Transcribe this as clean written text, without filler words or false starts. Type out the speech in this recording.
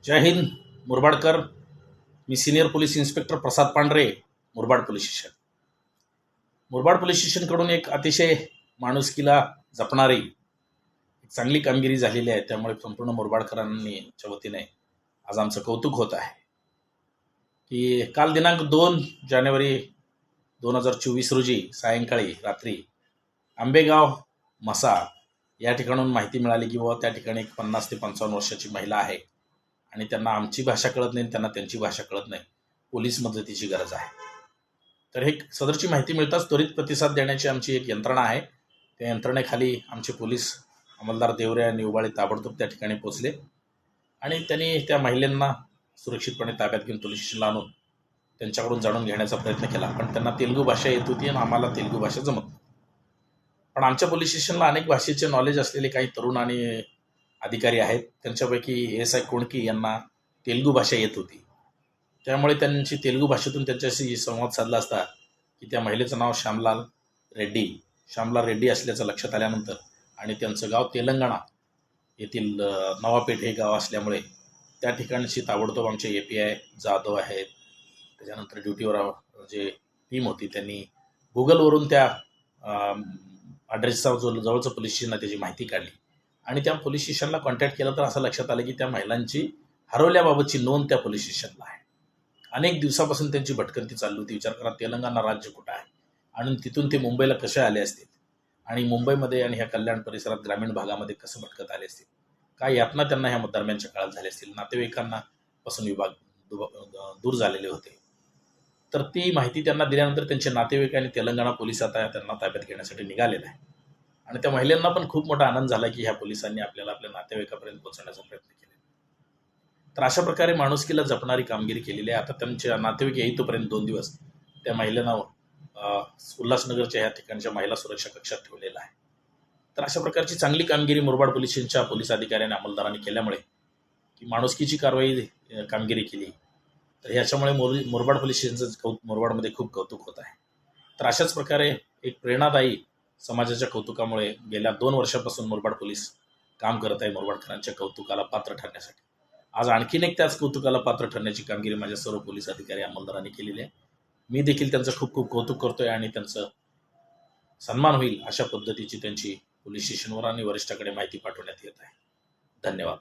जय हिंद. मुरबाडकर. मी senior police inspector Prasad Pandhare, Murbad police station. Murbad police स्टेशनकडून एक अतिशय माणुसकीला जपणारी एक चांगली कामगिरी झालेली आहे. त्यामुळे संपूर्ण मुरबाडकरांच्या वतीने आज आमचं कौतुक होत आहे की काल दिनांक 2 जानेवारी 2024 रोजी सायंकाळी रात्री आंबेगाव मसा या ठिकाणून माहिती मिळाली की बाबा त्या ठिकाणी एक 50 ते 55 वर्षाची महिला आहे आणि त्यांना आमची भाषा कळत नाही, त्यांना त्यांची भाषा कळत नाही, पोलीस मदतीची गरज आहे. तर हे सदरची माहिती मिळताच त्वरित प्रतिसाद देण्याची आमची एक यंत्रणा आहे. त्या यंत्रणेखाली आमचे पोलीस अंमलदार देवरे आणि उबाळे ताबडतोब त्या ठिकाणी पोहोचले आणि त्यांनी त्या महिलांना सुरक्षितपणे ताब्यात घेऊन पोलीस स्टेशनला आणून त्यांच्याकडून जाणून घेण्याचा प्रयत्न केला. पण त्यांना तेलुगू भाषा येत होती आणि आम्हाला तेलुगू भाषा जमत नव्हती. पण आमच्या पोलीस स्टेशनला अनेक भाषेचे नॉलेज असलेले काही तरुण आणि अधिकारी आहेत. त्यांच्यापैकी एस आय कोणकी यांना तेलुगू भाषा येत होती. त्यामुळे त्यांची तेलुगू भाषेतून त्यांच्याशी संवाद साधला असता की त्या महिलेचं नाव श्यामला रेड्डी असल्याचं लक्षात आल्यानंतर आणि त्यांचं गाव तेलंगणा येथील नवापेठ हे गाव असल्यामुळे त्या ठिकाणची ताबडतोब आमचे API जाधव आहेत, त्याच्यानंतर ड्युटीवर जे टीम होती त्यांनी गुगलवरून त्या ॲड्रेसचा जो जवळचं पोलीस स्टेशन आहे त्याची माहिती काढली आणि त्या पोलीस स्टेशनला कॉन्टॅक्ट केला तर असं लक्षात आलं की त्या महिलांची हरवल्याबाबतची नोंद त्या पोलीस स्टेशनला आहे. अनेक दिवसापासून त्यांची भटकंती चालली होती. विचार करा, तेलंगणा राज्य कुठं आहे आणि तिथून ते मुंबईला कसे आले असतील आणि मुंबईमध्ये आणि ह्या कल्याण परिसरात ग्रामीण भागामध्ये कसं भटकत आले असतील, काय यातना त्यांना ह्या दरम्यानच्या काळात झाले असतील, नातेवाईकांना पासून दूर झालेले होते. तर ती माहिती त्यांना दिल्यानंतर त्यांचे नातेवाईक आणि तेलंगणा पोलीस आता त्यांना ताब्यात घेण्यासाठी निघालेले आहे आणि त्या महिलांना पण खूप मोठा आनंद झाला की ह्या पोलिसांनी आपल्याला आपल्या नातेवाईकापर्यंत पोहोचवण्याचा प्रयत्न केला. तर अशा प्रकारे माणुसकीला जपणारी कामगिरी केलेली आहे. आता त्यांच्या नातेवाईक येईतोपर्यंत 2 दिवस त्या महिलांना उल्हासनगरच्या ह्या ठिकाणच्या महिला सुरक्षा कक्षात ठेवलेला आहे. तर अशा प्रकारची चांगली कामगिरी मुरबाड पोलीस स्टेशनच्या पोलीस अधिकाऱ्यांनी अंमलदारांनी केल्यामुळे की माणुसकीची कामगिरी केली. तर ह्याच्यामुळे मुरबाड पोलीस स्टेशनचं मुरबाडमध्ये खूप कौतुक होत आहे. तर अशाच प्रकारे एक प्रेरणादायी समाजाच्या कौतुकामुळे गेल्या 2 वर्षापासून मुरबाड पोलीस काम करत आहे मुरबाडकरांच्या कौतुकाला पात्र ठरण्यासाठी. आज आणखीन एक त्याच कौतुकाला पात्र ठरण्याची कामगिरी माझ्या सर्व पोलीस अधिकारी अंमलदारांनी केलेली आहे. मी देखील त्यांचं खूप खूप कौतुक करतोय आणि त्यांचं सन्मान होईल अशा पद्धतीची त्यांची पोलीस स्टेशनवर आणि वरिष्ठाकडे माहिती पाठवण्यात येत आहे. धन्यवाद.